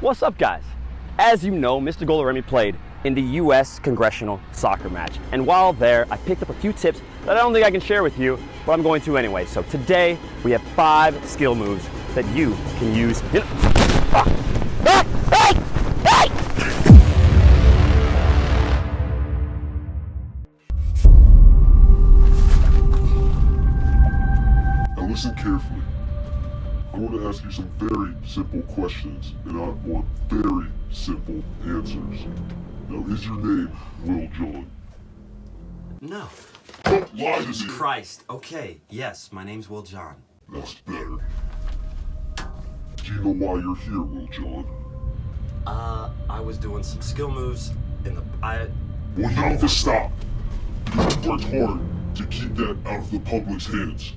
What's up, guys? As you know, Mr. Goluremi played in the U.S. Congressional Soccer Match. And while there, I picked up a few tips that I don't think I can share with you, but I'm going to anyway. So today, we have 5 skill moves that you can use. Now listen carefully. I'm going to ask you some very simple questions, and I want very simple answers. Now, is your name Will John? No. Don't lie to me! Christ. Okay, yes, my name's Will John. That's better. Do you know why you're here, Will John? I was doing some skill moves in the... Well, you need to stop. Because you worked hard to keep that out of the public's hands.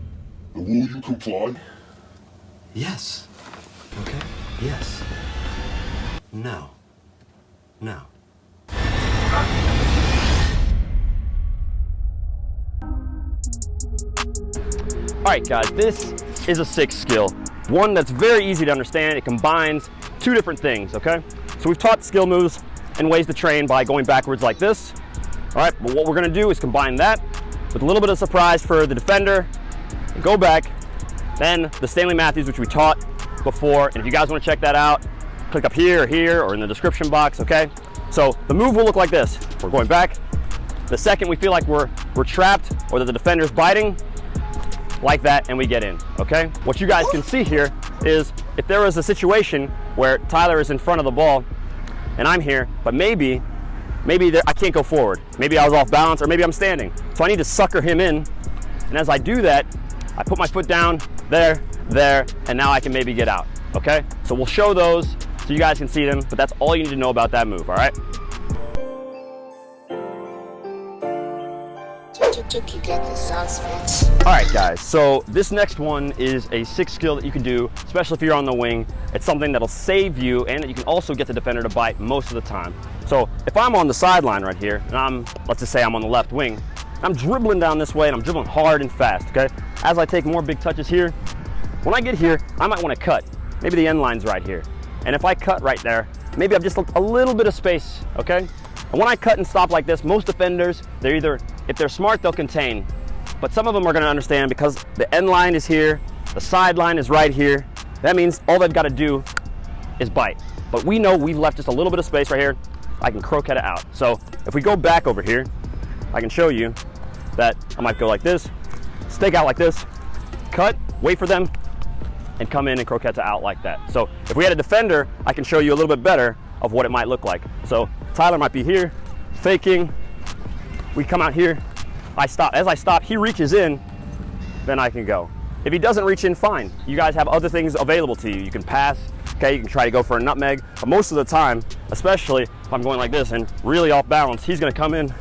Now, will you comply? Yes. Okay, yes. No. No. Alright guys, this is a 6th skill. One that's very easy to understand. It combines 2 different things, okay? So we've taught skill moves and ways to train by going backwards like this. Alright, but what we're gonna do is combine that with a little bit of surprise for the defender, and go back, then the Stanley Matthews, which we taught before, and if you guys wanna check that out, click up here, or in the description box, okay? So the move will look like this. We're going back. The second we feel like we're trapped or that the defender's biting, like that, and we get in, okay? What you guys can see here is if there was a situation where Tyler is in front of the ball and I'm here, but maybe I can't go forward. Maybe I was off balance, or maybe I'm standing. So I need to sucker him in, and as I do that, I put my foot down, there, and now I can maybe get out, okay? So we'll show those so you guys can see them, but that's all you need to know about that move, all right? Alright guys, so this next one is a 6th skill that you can do, especially if you're on the wing. It's something that'll save you and that you can also get the defender to bite most of the time. So if I'm on the sideline right here, and let's just say I'm on the left wing, I'm dribbling down this way and I'm dribbling hard and fast, okay? As I take more big touches here, when I get here, I might want to cut. Maybe the end line's right here. And if I cut right there, maybe I've just a little bit of space, okay? And when I cut and stop like this, most defenders, they're either, if they're smart, they'll contain. But some of them are gonna understand because the end line is here, the sideline is right here. That means all they've gotta do is bite. But we know we've left just a little bit of space right here. I can croqueta out. So if we go back over here, I can show you that I might go like this, stake out like this, cut, wait for them, and come in and croqueta out like that. So if we had a defender, I can show you a little bit better of what it might look like. So Tyler might be here, faking. We come out here, I stop. As I stop, he reaches in, then I can go. If he doesn't reach in, fine. You guys have other things available to you. You can pass, okay? You can try to go for a nutmeg, but most of the time, especially if I'm going like this and really off balance, he's gonna come in.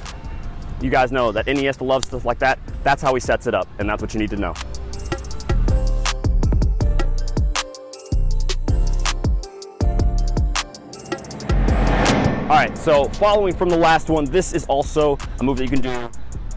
You guys know that Iniesta loves stuff like that. That's how he sets it up, and that's what you need to know. All right, so following from the last one, this is also a move that you can do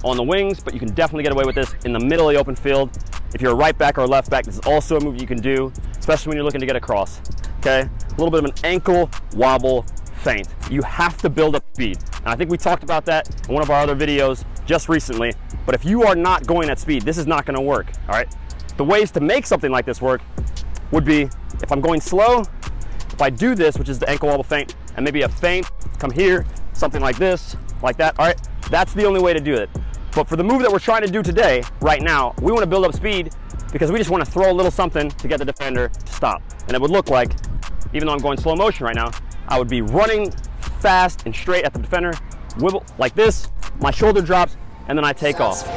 on the wings, but you can definitely get away with this in the middle of the open field. If you're a right back or a left back, this is also a move that you can do, especially when you're looking to get across, okay? A little bit of an ankle wobble feint. You have to build up speed. And I think we talked about that in one of our other videos just recently, but if you are not going at speed, this is not gonna work, all right? The ways to make something like this work would be, if I'm going slow, if I do this, which is the ankle wobble feint, and maybe a feint, come here, something like this, like that, all right? That's the only way to do it. But for the move that we're trying to do today, right now, we want to build up speed because we just want to throw a little something to get the defender to stop. And it would look like, even though I'm going slow motion right now, I would be running fast and straight at the defender, wibble like this, my shoulder drops, and then I take off.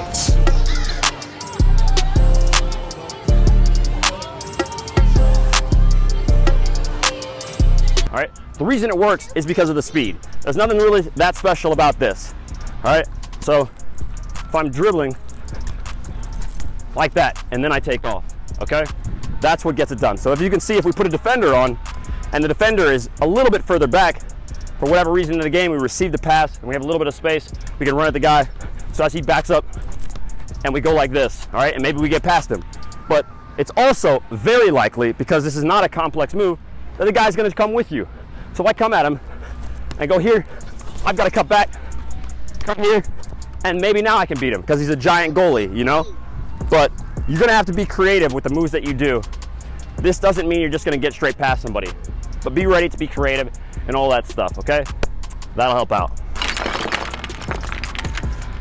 All right, the reason it works is because of the speed. There's nothing really that special about this, all right? So if I'm dribbling like that, and then I take off, okay? That's what gets it done. So if you can see, if we put a defender on, and the defender is a little bit further back, for whatever reason in the game, we receive the pass, and we have a little bit of space, we can run at the guy. So as he backs up, and we go like this, all right? And maybe we get past him. But it's also very likely, because this is not a complex move, that the guy's gonna come with you. So I come at him and go here, I've got to cut back, come here, and maybe now I can beat him because he's a giant goalie, you know? But you're gonna have to be creative with the moves that you do. This doesn't mean you're just gonna get straight past somebody, but be ready to be creative and all that stuff, okay? That'll help out.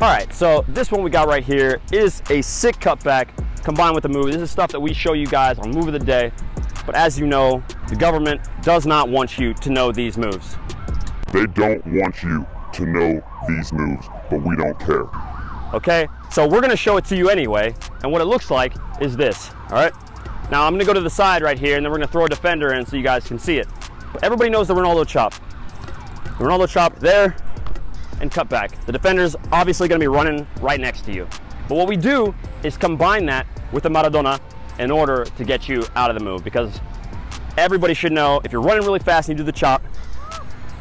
All right, so this one we got right here is a sick cutback combined with the move. This is stuff that we show you guys on Move of the Day, but as you know, the government does not want you to know these moves. They don't want you to know these moves, but we don't care. Okay, so we're gonna show it to you anyway, and what it looks like is this, all right? Now I'm gonna go to the side right here, and then we're gonna throw a defender in so you guys can see it. But everybody knows the Ronaldo chop. The Ronaldo chop there, and cut back. The defender's obviously gonna be running right next to you. But what we do is combine that with the Maradona in order to get you out of the move, because everybody should know if you're running really fast and you do the chop,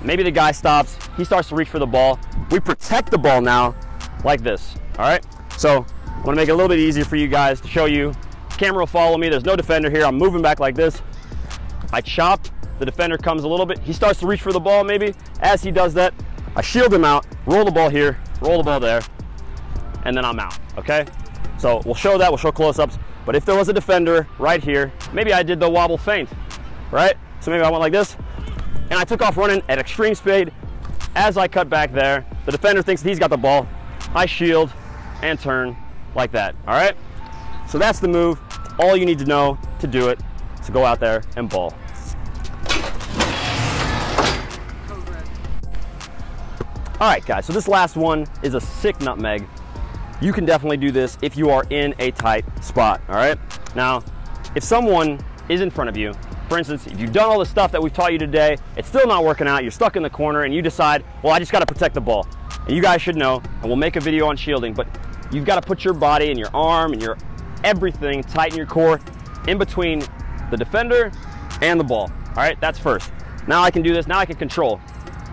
maybe the guy stops, he starts to reach for the ball. We protect the ball now like this, all right? So I'm gonna make it a little bit easier for you guys to show you. Camera will follow me, there's no defender here. I'm moving back like this. I chop, the defender comes a little bit. He starts to reach for the ball maybe. As he does that, I shield him out, roll the ball here, roll the ball there, and then I'm out, okay? So we'll show that, we'll show close-ups. But if there was a defender right here, maybe I did the wobble feint, right? So maybe I went like this, and I took off running at extreme speed. As I cut back there, the defender thinks he's got the ball. I shield and turn like that, all right? So that's the move. All you need to know to do it, to go out there and ball. All right, guys, so this last one is a sick nutmeg. You can definitely do this if you are in a tight spot, all right? Now, if someone is in front of you, for instance, if you've done all the stuff that we've taught you today, it's still not working out, you're stuck in the corner, and you decide, well, I just gotta protect the ball. And you guys should know, and we'll make a video on shielding, but you've gotta put your body and your arm and your everything, tighten your core in between the defender and the ball, all right? That's first. Now I can do this, now I can control.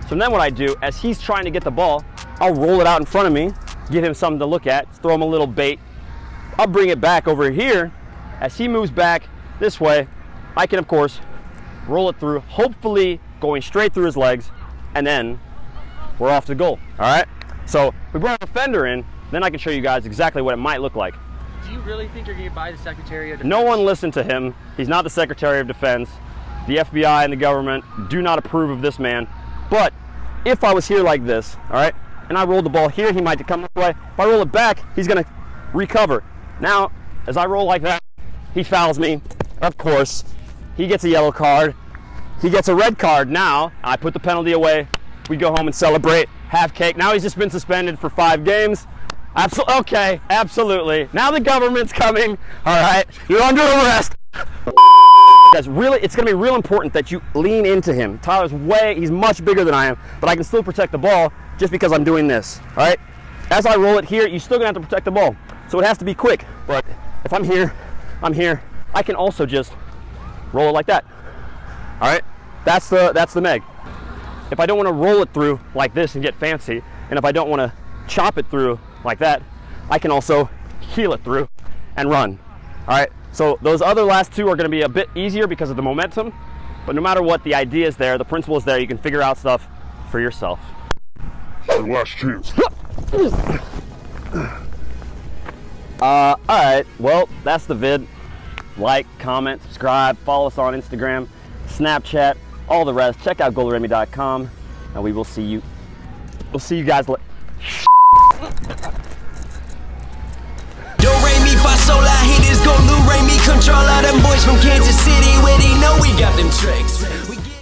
So then what I do, as he's trying to get the ball, I'll roll it out in front of me, give him something to look at, throw him a little bait. I'll bring it back over here. As he moves back this way, I can, of course, roll it through, hopefully going straight through his legs, and then we're off to goal, all right? So if we bring a defender in, then I can show you guys exactly what it might look like. Do you really think you're going to buy the Secretary of Defense? No one listened to him. He's not the Secretary of Defense. The FBI and the government do not approve of this man. But if I was here like this, all right, and I rolled the ball here, he might come this way. If I roll it back, he's gonna recover. Now, as I roll like that, he fouls me. Of course, he gets a yellow card. He gets a red card. Now, I put the penalty away. We go home and celebrate, have cake. Now he's just been suspended for 5 games. Okay, absolutely. Now the government's coming. All right, you're under arrest. Guys, really, it's gonna be real important that you lean into him. Tyler's he's much bigger than I am, but I can still protect the ball just because I'm doing this, all right? As I roll it here, you're still gonna have to protect the ball. So it has to be quick, but if I'm here, I can also just roll it like that, all right? That's the Meg. If I don't wanna roll it through like this and get fancy, and if I don't wanna chop it through like that, I can also heel it through and run, all right? So those other last two are gonna be a bit easier because of the momentum, but no matter what, the idea is there, the principle is there, you can figure out stuff for yourself. Your last chance. All right, well, that's the vid. Like, comment, subscribe, follow us on Instagram, Snapchat, all the rest. Check out GOLUREMI.com, and we will see you. We'll see you guys later. Do re mi fa sol la hitters go Lou Ray me control all them boys from Kansas City where they know we got them tricks.